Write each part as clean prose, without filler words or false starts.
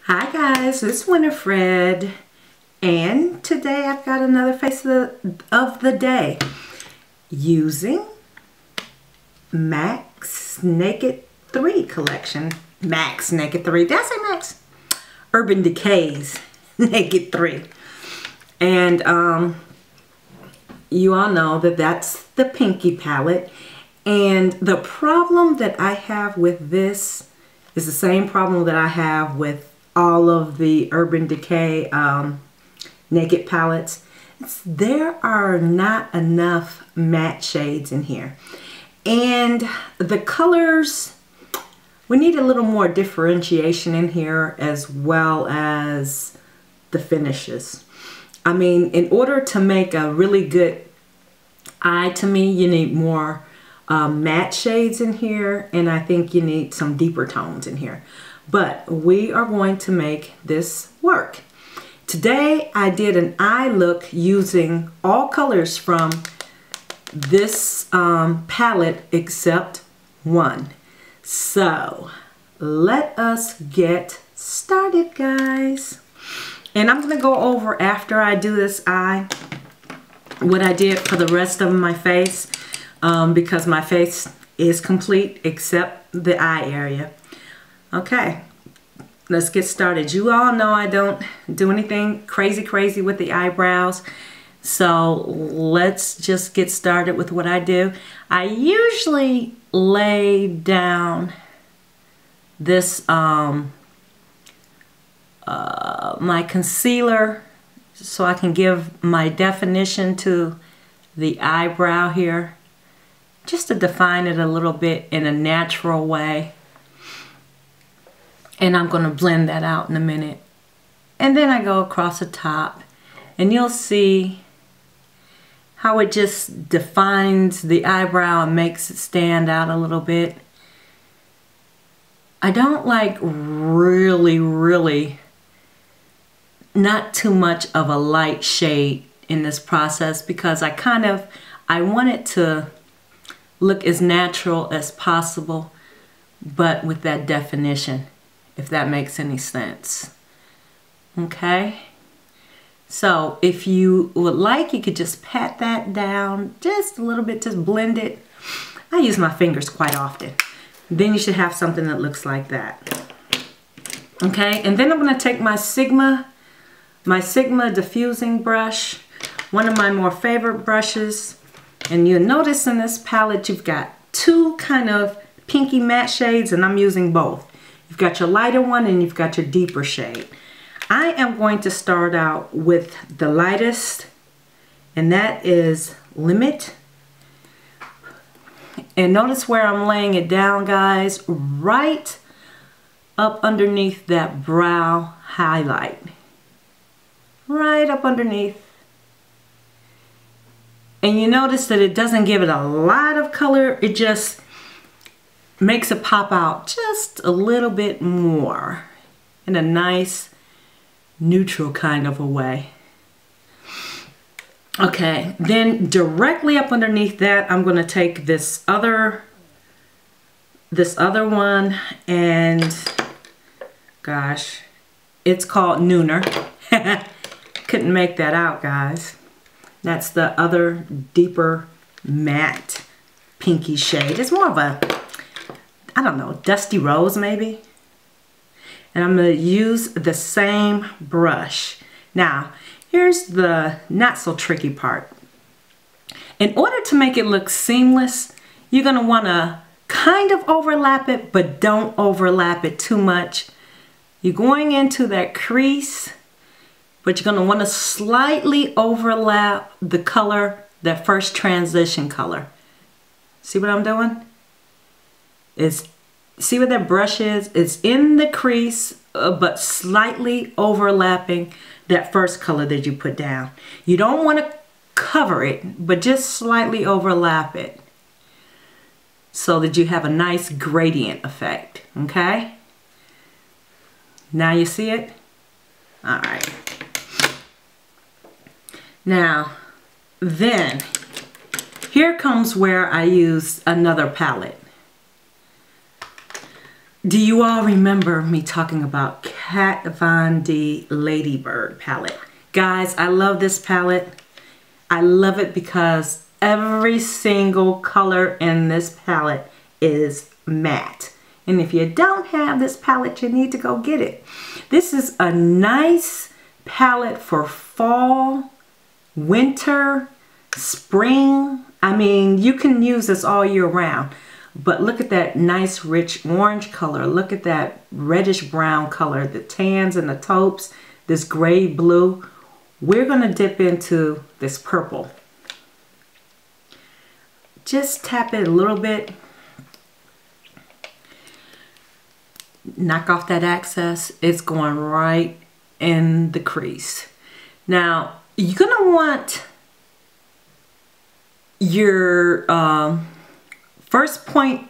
Hi guys, it's Winifred, and today I've got another face of the day using MAC's Naked 3 collection. MAC's Naked 3, did I say MAC's? Urban Decay's Naked 3. And you all know that that's the Pinky palette, and the problem that I have with this is the same problem that I have with all of the Urban Decay Naked palettes. There are not enough matte shades in here, and the colors, we need a little more differentiation in here, as well as the finishes. I mean, in order to make a really good eye, to me, you need more matte shades in here, and I think you need some deeper tones in here. But we are going to make this work. Today I did an eye look using all colors from this palette except one. So let us get started, guys. And I'm going to go over, after I do this eye, what I did for the rest of my face, because my face is complete except the eye area. Okay, let's get started. You all know I don't do anything crazy with the eyebrows, so let's just get started with what I do. I usually lay down this my concealer so I can give my definition to the eyebrow here, just to define it a little bit in a natural way. And I'm going to blend that out in a minute. And then I go across the top, and you'll see how it just defines the eyebrow and makes it stand out a little bit. I don't like really not too much of a light shade in this process, because I want it to look as natural as possible, but with that definition, if that makes any sense. Okay, so if you would like, you could just pat that down just a little bit, just blend it. I use my fingers quite often. Then you should have something that looks like that. Okay, and then I'm going to take my Sigma diffusing brush, one of my more favorite brushes, and you'll notice in this palette you've got two kind of pinky matte shades, and I'm using both. You've got your lighter one and you've got your deeper shade. I am going to start out with the lightest, and that is Limit. And notice where I'm laying it down, guys, right up underneath that brow highlight. Right up underneath. And you notice that it doesn't give it a lot of color, it just makes it pop out just a little bit more in a nice neutral kind of a way. Okay, then directly up underneath that, I'm going to take this other one, and gosh, it's called Nooner. Couldn't make that out, guys. That's the other deeper matte pinky shade. It's more of a, I don't know, dusty rose maybe. And I'm going to use the same brush. Now, here's the not so tricky part. In order to make it look seamless, you're going to want to kind of overlap it, but don't overlap it too much. You're going into that crease, but you're going to want to slightly overlap the color, that first transition color. See what I'm doing? See where that brush is? It's in the crease, but slightly overlapping that first color that you put down. You don't want to cover it, but just slightly overlap it so that you have a nice gradient effect, okay? Now you see it? All right. Now, then, here comes where I use another palette. Do you all remember me talking about Kat Von D Ladybird palette. Guys, I love this palette. I love it because every single color in this palette is matte. And if you don't have this palette, you need to go get it. This is a nice palette for fall, winter, spring. I mean, you can use this all year round. But look at that nice rich orange color. Look at that reddish brown color, the tans and the taupes, this gray blue. We're going to dip into this purple. Just tap it a little bit. Knock off that excess. It's going right in the crease. Now, you're going to want your first point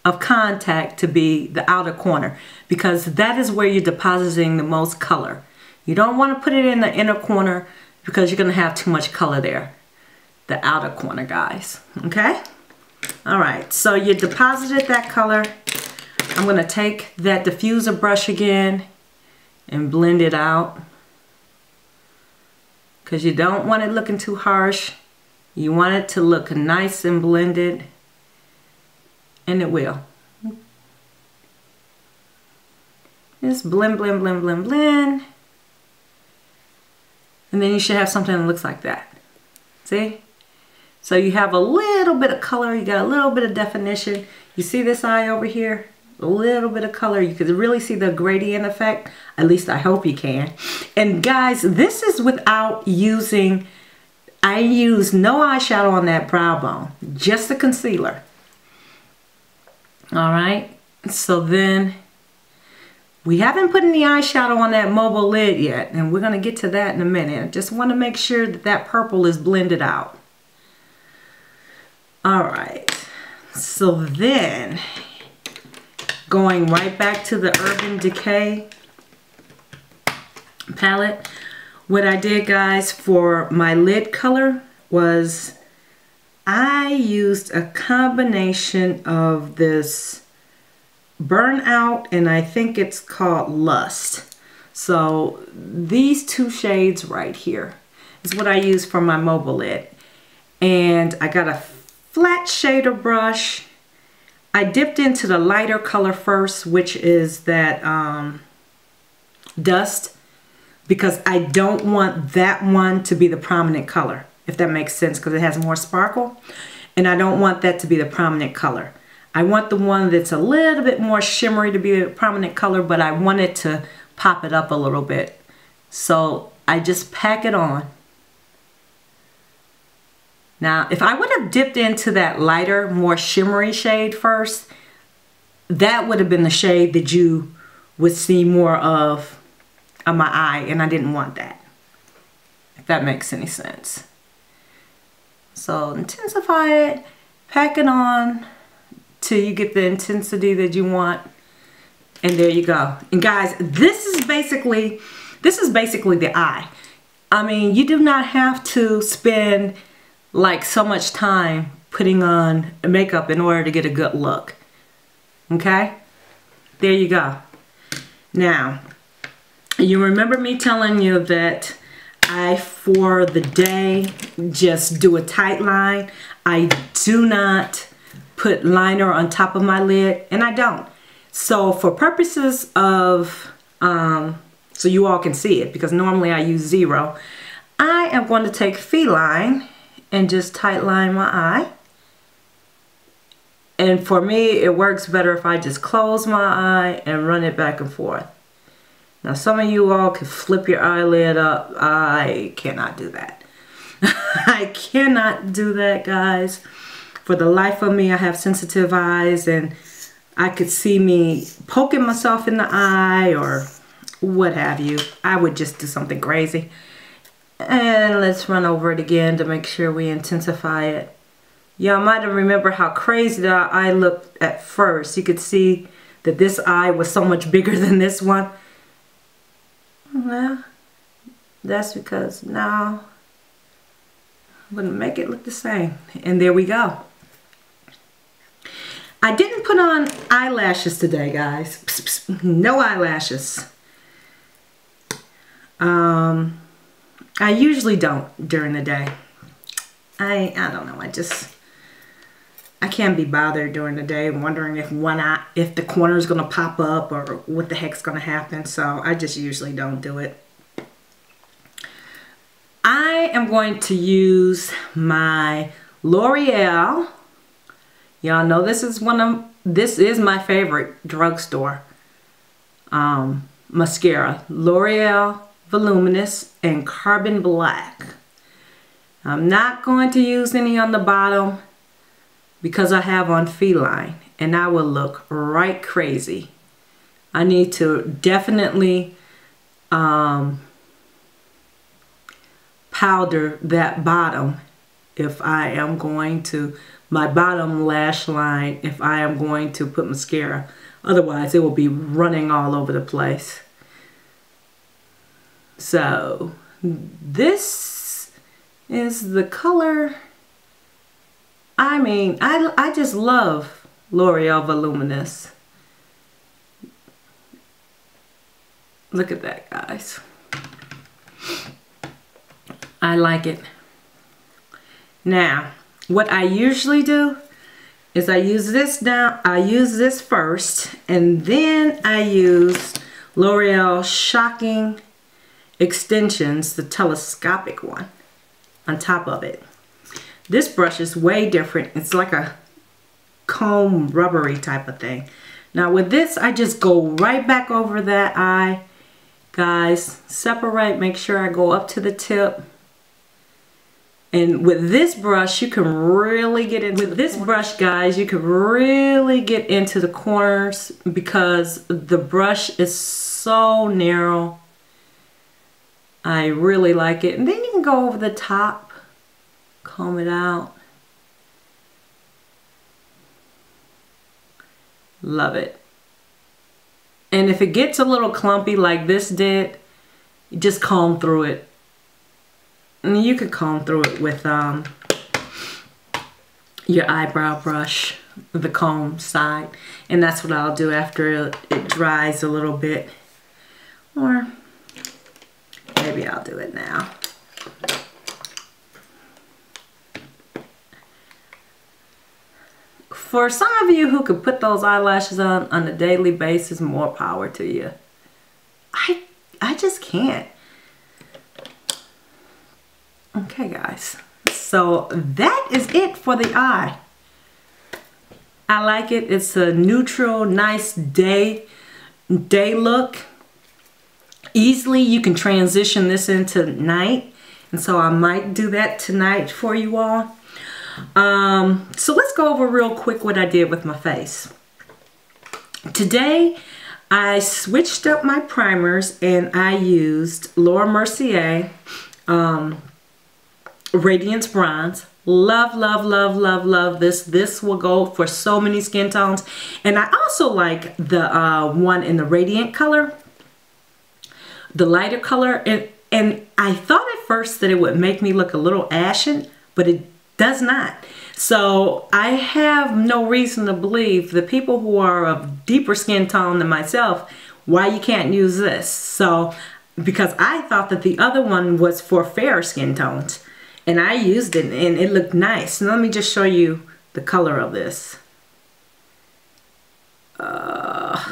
of contact to be the outer corner, because that is where you're depositing the most color. You don't want to put it in the inner corner because you're going to have too much color there. The outer corner, guys. Okay? All right. So you deposited that color. I'm going to take that diffuser brush again and blend it out, because you don't want it looking too harsh. You want it to look nice and blended. And it will. Just blend, blend, blend, blend, blend. And then you should have something that looks like that. See? So you have a little bit of color. You got a little bit of definition. You see this eye over here? A little bit of color. You can really see the gradient effect. At least I hope you can. And guys, this is without using... I use no eyeshadow on that brow bone. Just the concealer. All right, so then we haven't put any eyeshadow on that mobile lid yet, and we're going to get to that in a minute. I just want to make sure that that purple is blended out. All right, so then going right back to the Urban Decay palette, what I did, guys, for my lid color was I used a combination of this Burnout and I think it's called Lust. So these two shades right here is what I use for my mobile lid. And I got a flat shader brush. I dipped into the lighter color first, which is that Dust, because I don't want that one to be the prominent color. If that makes sense, because it has more sparkle. And I don't want that to be the prominent color. I want the one that's a little bit more shimmery to be the prominent color, but I want it to pop it up a little bit. So I just pack it on. Now, if I would have dipped into that lighter, more shimmery shade first, that would have been the shade that you would see more of on my eye, and I didn't want that. If that makes any sense. So intensify it, pack it on till you get the intensity that you want, and there you go. And guys, this is basically the eye. I mean, you do not have to spend like so much time putting on makeup in order to get a good look. Okay? There you go. Now, you remember me telling you that I, for the day, just do a tight line. I do not put liner on top of my lid, and I don't. So for purposes of, so you all can see it, because normally I use 0, I am going to take Feline and just tight line my eye. And for me, it works better if I just close my eye and run it back and forth. Now, some of you all can flip your eyelid up. I cannot do that. I cannot do that, guys. For the life of me, I have sensitive eyes, and I could see me poking myself in the eye or what have you. I would just do something crazy. And let's run over it again to make sure we intensify it. Y'all might have remembered how crazy the eye looked at first. You could see that this eye was so much bigger than this one. Well, that's because now I'm going to make it look the same. And there we go. I didn't put on eyelashes today, guys. No eyelashes. I usually don't during the day. I don't know. I can't be bothered during the day wondering if the corner is gonna pop up or what the heck's gonna happen. So I just usually don't do it. I am going to use my L'Oreal. Y'all know this is my favorite drugstore mascara. L'Oreal Voluminous and Carbon Black. I'm not going to use any on the bottom because I have on Feline and I will look right crazy. I need to definitely powder that bottom if I am going to, my bottom lash line, if I am going to put mascara. Otherwise it will be running all over the place. So this is the color. I mean, I just love L'Oreal Voluminous. Look at that, guys. I like it. Now, what I usually do is I use this down. I use this first, and then I use L'Oreal Shocking Extensions, the telescopic one, on top of it. This brush is way different. It's like a comb rubbery type of thing. Now with this, I just go right back over that eye. Guys, separate, make sure I go up to the tip. And with this brush, you can really get into guys, you can really get into the corners because the brush is so narrow. I really like it. And then you can go over the top, comb it out. Love it. And if it gets a little clumpy like this did, you just comb through it. And you could comb through it with your eyebrow brush, the comb side. And that's what I'll do after it dries a little bit. Or maybe I'll do it now. For some of you who could put those eyelashes on a daily basis, more power to you. I just can't. Okay, guys. So that is it for the eye. I like it. It's a neutral, nice day look. Easily you can transition this into night. And so I might do that tonight for you all. So let's go over real quick what I did with my face. Today I switched up my primers and I used Laura Mercier Radiance Bronze. Love, love, love, love, love this. This will go for so many skin tones. And I also like the one in the Radiant color, the lighter color. And I thought at first that it would make me look a little ashen, but it does not. So I have no reason to believe the people who are of deeper skin tone than myself, why you can't use this. So, because I thought that the other one was for fair skin tones. And I used it and it looked nice. And let me just show you the color of this. Guys,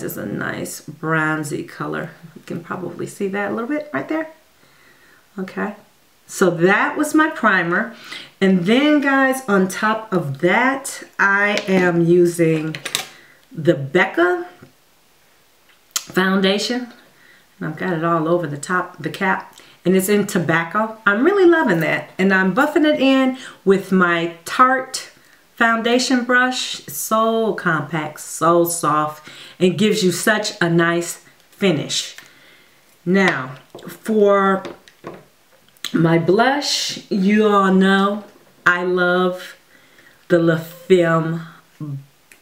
it's a nice bronzy color. You can probably see that a little bit right there. Okay. So that was my primer. And then guys, on top of that, I am using the Becca foundation. And I've got it all over the top, the cap. And it's in tobacco. I'm really loving that. And I'm buffing it in with my Tarte foundation brush. It's so compact, so soft, and gives you such a nice finish. Now, for my blush, you all know I love the La Femme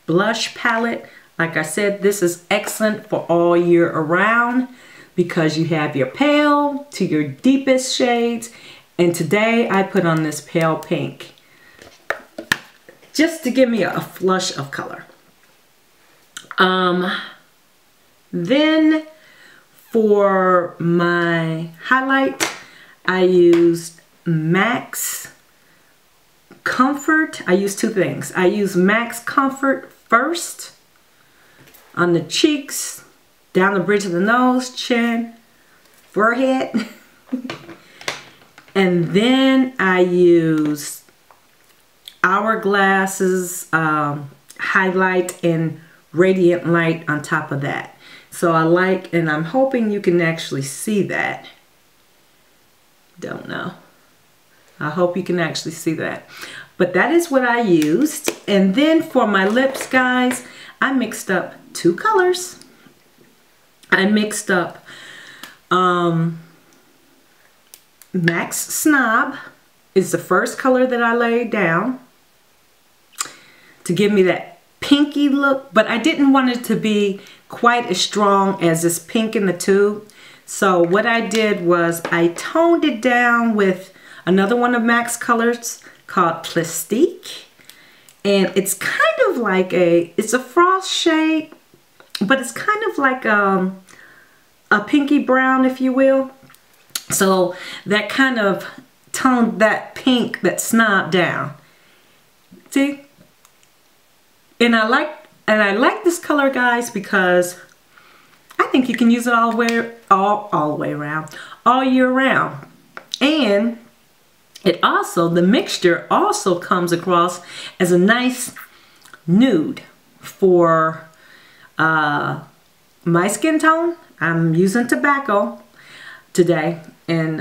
blush palette. Like I said, this is excellent for all year around, because you have your pale to your deepest shades. And today I put on this pale pink just to give me a flush of color. Then For my highlight, I used Max Comfort. I use two things. I use Max Comfort first on the cheeks, down the bridge of the nose, chin, forehead. And then I use Hourglass's highlight and radiant light on top of that. So I like, and I'm hoping you can actually see that. Don't know. I hope you can actually see that. But that is what I used. And then for my lips, guys, I mixed up two colors. I mixed up Max Snob is the first color that I laid down to give me that pinky look, but I didn't want it to be quite as strong as this pink in the tube. So what I did was I toned it down with another one of Max colors called Plastique. And it's kind of like it's a frost shade, but it's kind of like a pinky brown, if you will. So that kind of toned that pink, that snob down. See? And I like this color, guys, because I think you can use it all year round. And it also, the mixture also comes across as a nice nude for my skin tone. I'm using tobacco today, and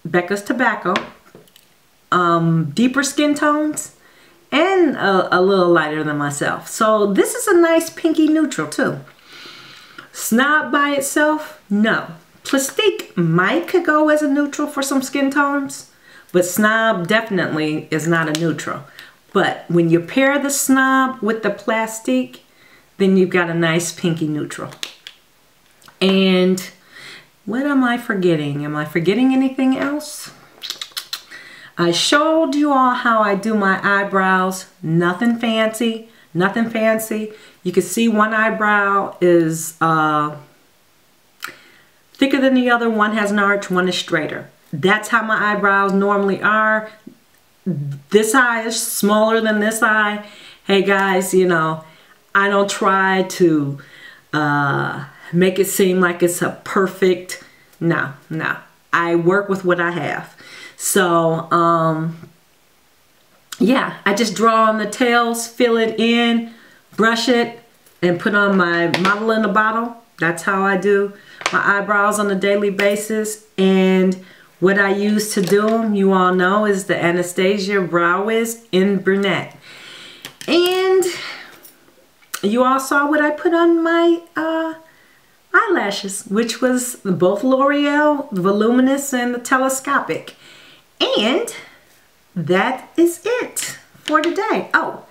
Becca's tobacco. Deeper skin tones, and a little lighter than myself. So this is a nice pinky neutral too. Snob by itself, no. Plastique might could go as a neutral for some skin tones, but Snob definitely is not a neutral. But when you pair the Snob with the Plastique, then you've got a nice pinky neutral. And what am I forgetting? Am I forgetting anything else? I showed you all how I do my eyebrows. Nothing fancy, nothing fancy. You can see one eyebrow is thicker than the other. One has an arch, one is straighter. That's how my eyebrows normally are. This eye is smaller than this eye. Hey guys, you know, I don't try to make it seem like it's a perfect, no. I work with what I have. So, yeah, I just draw on the tails, fill it in, brush it, and put on my model in a bottle. That's how I do my eyebrows on a daily basis. And what I use to do them, you all know, is the Anastasia Brow Wiz in Brunette. And you all saw what I put on my eyelashes, which was both L'Oreal, Voluminous, and the Telescopic. And that is it for today. Oh,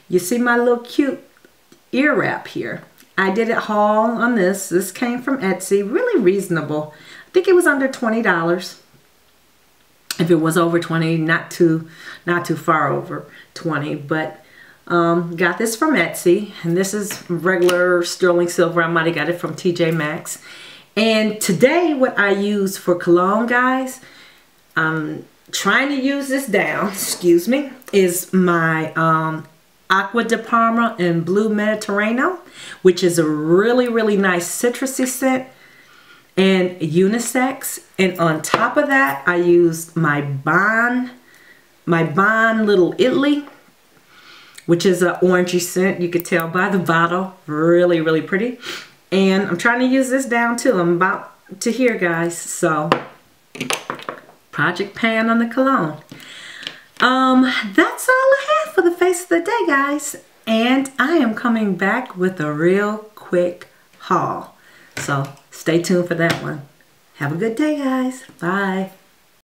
you see my little cute ear wrap here. I did it haul on this. This came from Etsy. Really reasonable. I think it was under $20. If it was over 20, not too far over 20, but got this from Etsy, and this is regular sterling silver. I might have got it from TJ Maxx. And today what I use for cologne, guys, I'm trying to use this down, excuse me, is my Aqua de Parma and Blue Mediterranean, which is a really nice citrusy scent and unisex. And on top of that, I used my Bond Little Italy, which is an orangey scent. You could tell by the bottle. Really pretty. And I'm trying to use this down too. I'm about to here, guys. So, Project Pan on the cologne. That's all I have for the face of the day, guys. And I am coming back with a real quick haul. So, stay tuned for that one. Have a good day, guys. Bye.